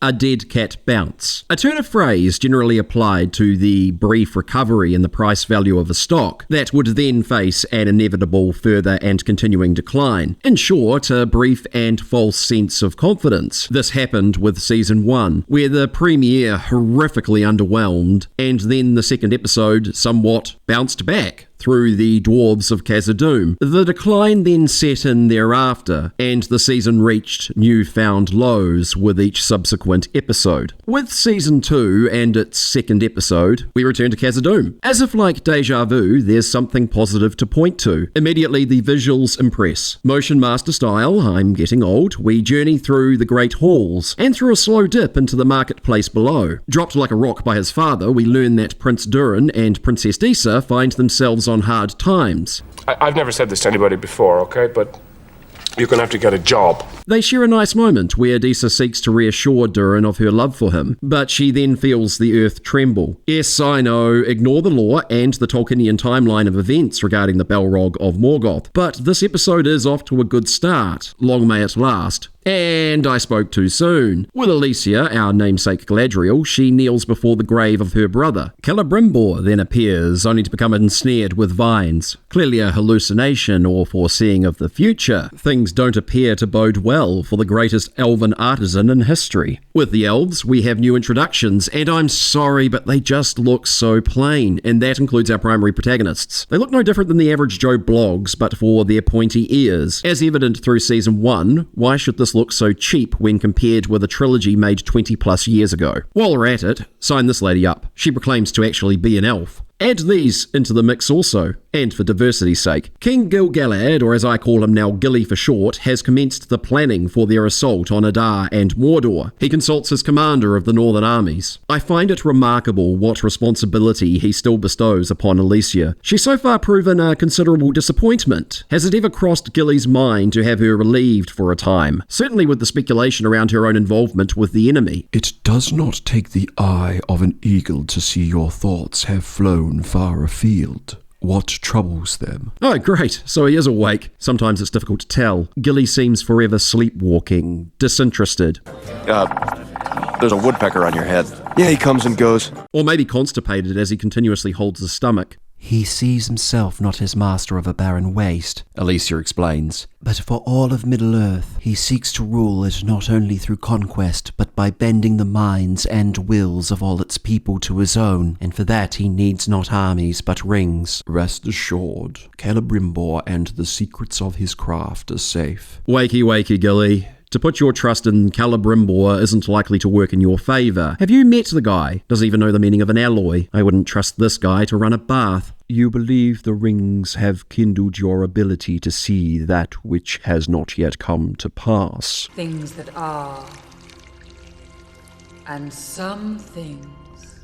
A dead cat bounce. A turn of phrase generally applied to the brief recovery in the price value of a stock that would then face an inevitable further and continuing decline. In short, a brief and false sense of confidence. This happened with Season 1, where the premiere horrifically underwhelmed, and then the second episode somewhat bounced back through the dwarves of Khazad-dûm. The decline then set in thereafter, and the season reached newfound lows with each subsequent episode. With Season 2 and its second episode, we return to Khazad-dûm. As if like deja vu, there's something positive to point to. Immediately the visuals impress. Motion master style, I'm getting old, we journey through the great halls, and through a slow dip into the marketplace below. Dropped like a rock by his father, we learn that Prince Durin and Princess Disa find themselves on hard times. I've never said this to anybody before, okay, but you're going to have to get a job. They share a nice moment where Disa seeks to reassure Durin of her love for him, but she then feels the earth tremble. Yes, I know, ignore the lore and the Tolkienian timeline of events regarding the Balrog of Morgoth, but this episode is off to a good start. Long may it last. And I spoke too soon. With Alicia, our namesake Galadriel, she kneels before the grave of her brother. Celebrimbor then appears, only to become ensnared with vines. Clearly a hallucination or foreseeing of the future. Things don't appear to bode well for the greatest elven artisan in history. With the elves, we have new introductions, and I'm sorry, but they just look so plain, and that includes our primary protagonists. They look no different than the average Joe blogs, but for their pointy ears. As evident through Season 1, why should this look so cheap when compared with a trilogy made 20 plus years ago? While we're at it, sign this lady up. She proclaims to actually be an elf. Add these into the mix also, and for diversity's sake. King Gil-galad, or as I call him now Gilly for short, has commenced the planning for their assault on Adar and Mordor. He consults his commander of the northern armies. I find it remarkable what responsibility he still bestows upon Alicia. She's so far proven a considerable disappointment. Has it ever crossed Gilly's mind to have her relieved for a time? Certainly with the speculation around her own involvement with the enemy. It does not take the eye of an eagle to see your thoughts have flown far afield. What troubles them? Oh, great. So he is awake. Sometimes it's difficult to tell. Gilly seems forever sleepwalking, disinterested. There's a woodpecker on your head. Yeah, he comes and goes. Or maybe constipated as he continuously holds his stomach. He sees himself not as master of a barren waste, Alicia explains. but for all of Middle-earth. He seeks to rule it not only through conquest, but by bending the minds and wills of all its people to his own, and for that he needs not armies, but rings. Rest assured, Celebrimbor and the secrets of his craft are safe. Wakey, wakey, Gilly. To put your trust in Celebrimbor isn't likely to work in your favour. Have you met the guy? Does he even know the meaning of an alloy? I wouldn't trust this guy to run a bath. You believe the rings have kindled your ability to see that which has not yet come to pass. Things that are, and some things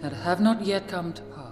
that have not yet come to pass.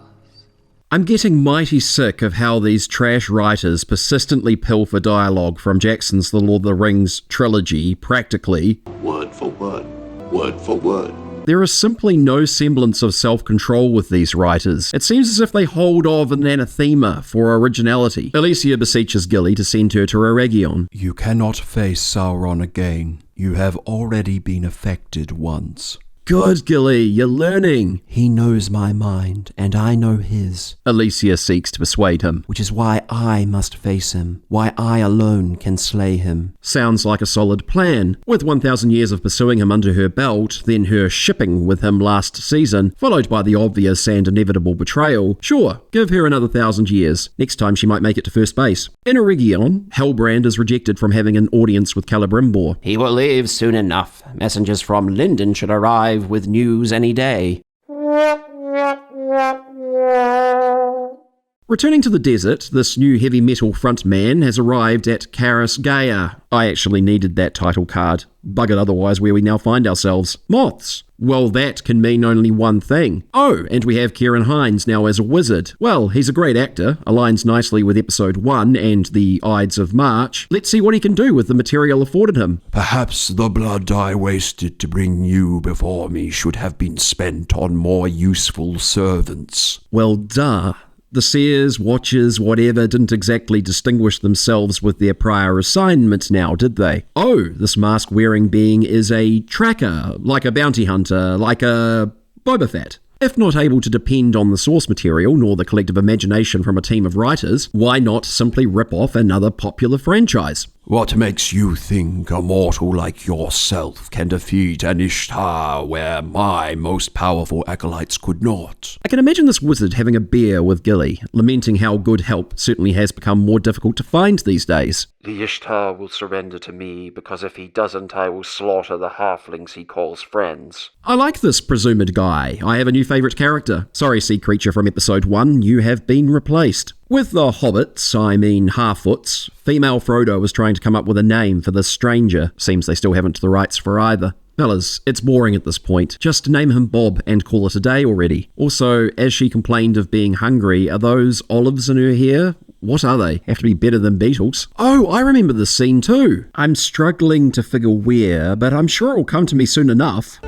I'm getting mighty sick of how these trash writers persistently pilfer dialogue from Jackson's The Lord of the Rings trilogy, practically word for word, word for word. There is simply no semblance of self-control with these writers. It seems as if they hold of an anathema for originality. Alicia beseeches Gilly to send her to Eregion. You cannot face Sauron again. You have already been affected once. Good, Gilly, you're learning. He knows my mind, and I know his. Alicia seeks to persuade him. Which is why I must face him, why I alone can slay him. Sounds like a solid plan. With 1,000 years of pursuing him under her belt, then her shipping with him last season, followed by the obvious and inevitable betrayal, sure, give her another 1,000 years. Next time she might make it to first base. In Eregion, Halbrand is rejected from having an audience with Celebrimbor. He will leave soon enough. Messengers from Lindon should arrive with news any day. Returning to the desert, this new heavy metal frontman has arrived at Caris Gaea. I actually needed that title card. Buggered otherwise where we now find ourselves. Moths. Well, that can mean only one thing. Oh, and we have Kieran Hines now as a wizard. Well, he's a great actor, aligns nicely with episode 1 and the Ides of March. Let's see what he can do with the material afforded him. Perhaps the blood I wasted to bring you before me should have been spent on more useful servants. Well, duh. The seers, watchers, whatever, didn't exactly distinguish themselves with their prior assignment now, did they? Oh, this mask-wearing being is a tracker, like a bounty hunter, like a Boba Fett. If not able to depend on the source material nor the collective imagination from a team of writers, why not simply rip off another popular franchise? What makes you think a mortal like yourself can defeat an Ishtar where my most powerful acolytes could not? I can imagine this wizard having a beer with Gilly, lamenting how good help certainly has become more difficult to find these days. The Ishtar will surrender to me, because if he doesn't, I will slaughter the halflings he calls friends. I like this presumed guy. I have a new favourite character. Sorry, sea creature from episode 1, you have been replaced. With the hobbits, I mean half-foots, female Frodo was trying to come up with a name for this stranger. Seems they still haven't the rights for either. Fellas, it's boring at this point. Just name him Bob and call it a day already. Also, as she complained of being hungry, are those olives in her hair? What are they? Have to be better than beetles. Oh, I remember this scene too. I'm struggling to figure where, but I'm sure it will come to me soon enough.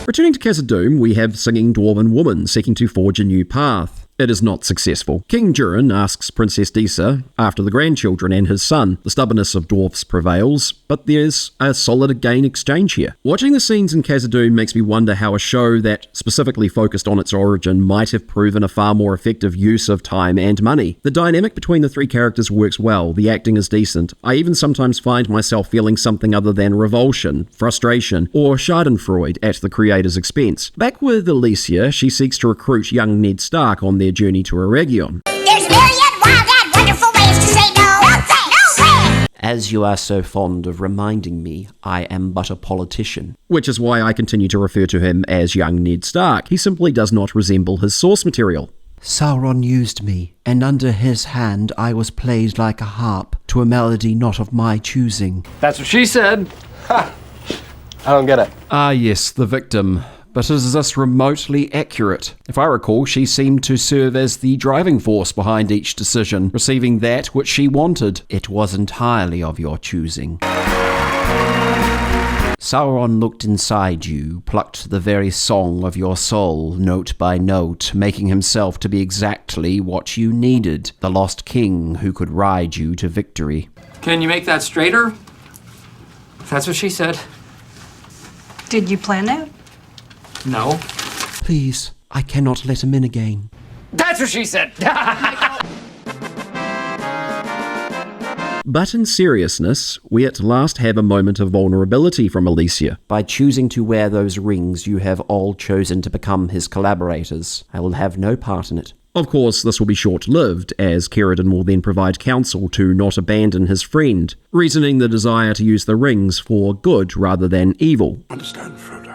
Returning to Khazad-dûm, we have singing Dwarven woman seeking to forge a new path. It is not successful. King Durin asks Princess Disa after the grandchildren and his son. The stubbornness of dwarfs prevails, but there's a solid gain exchange here. Watching the scenes in Khazad-dûm makes me wonder how a show that specifically focused on its origin might have proven a far more effective use of time and money. The dynamic between the three characters works well, the acting is decent. I even sometimes find myself feeling something other than revulsion, frustration, or schadenfreude at the creator's expense. Back with Alicia, she seeks to recruit young Ned Stark on their journey to Eregion. There's myriad wild and wonderful ways to say no. No thanks. No way. As you are so fond of reminding me, I am but a politician. Which is why I continue to refer to him as young Ned Stark. He simply does not resemble his source material. Sauron used me, and under his hand I was played like a harp, to a melody not of my choosing. That's what she said. Ha! I don't get it. Ah yes, the victim. But is this remotely accurate? If I recall, she seemed to serve as the driving force behind each decision, receiving that which she wanted. It was entirely of your choosing. Sauron looked inside you, plucked the very song of your soul, note by note, making himself to be exactly what you needed, the lost king who could ride you to victory. Can you make that straighter? That's what she said. Did you plan that? No. Please, I cannot let him in again. That's what she said! But in seriousness, we at last have a moment of vulnerability from Alicia. By choosing to wear those rings, you have all chosen to become his collaborators. I will have no part in it. Of course, this will be short-lived, as Cerridon will then provide counsel to not abandon his friend, reasoning the desire to use the rings for good rather than evil. Understand, Frodo.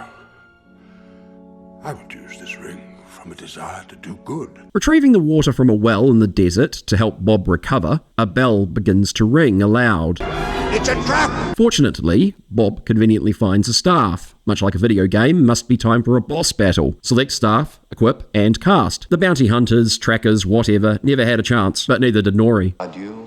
I would use this ring from a desire to do good. Retrieving the water from a well in the desert to help Bob recover, a bell begins to ring aloud. It's a trap! Fortunately, Bob conveniently finds a staff. Much like a video game, must be time for a boss battle. Select staff, equip, and cast. The bounty hunters, trackers, whatever, never had a chance, but neither did Nori. Adieu.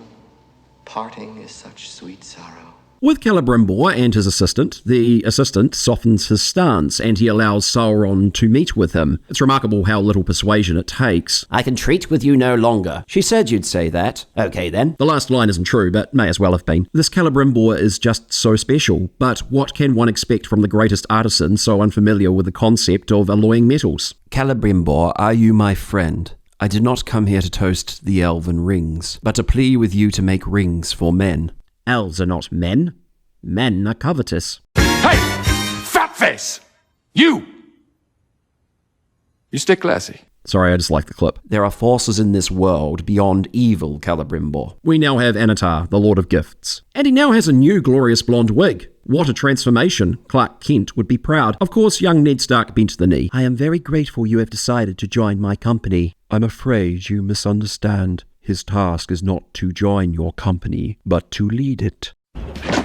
Parting is such sweet sorrow. With Celebrimbor and his assistant, the assistant softens his stance and he allows Sauron to meet with him. It's remarkable how little persuasion it takes. I can treat with you no longer. She said you'd say that. Okay then. The last line isn't true, but may as well have been. This Celebrimbor is just so special, but what can one expect from the greatest artisan so unfamiliar with the concept of alloying metals? Celebrimbor, are you my friend? I did not come here to toast the elven rings, but to plea with you to make rings for men. Elves are not men. Men are covetous. Hey! Fat face! You stick classy. Sorry, I just like the clip. There are forces in this world beyond evil, Celebrimbor. We now have Anatar, the Lord of Gifts. And he now has a new glorious blonde wig. What a transformation. Clark Kent would be proud. Of course, young Ned Stark bent the knee. I am very grateful you have decided to join my company. I'm afraid you misunderstand. His task is not to join your company, but to lead it.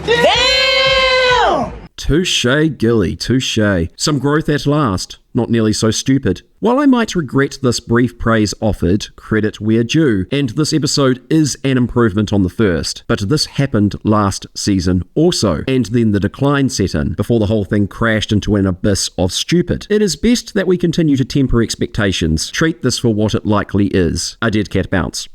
Damn! Touche, Gilly, touche. Some growth at last. not nearly so stupid. While I might regret this brief praise offered, credit where due, and this episode is an improvement on the first, but this happened last season also, and then the decline set in, before the whole thing crashed into an abyss of stupid. It is best that we continue to temper expectations, treat this for what it likely is, a dead cat bounce.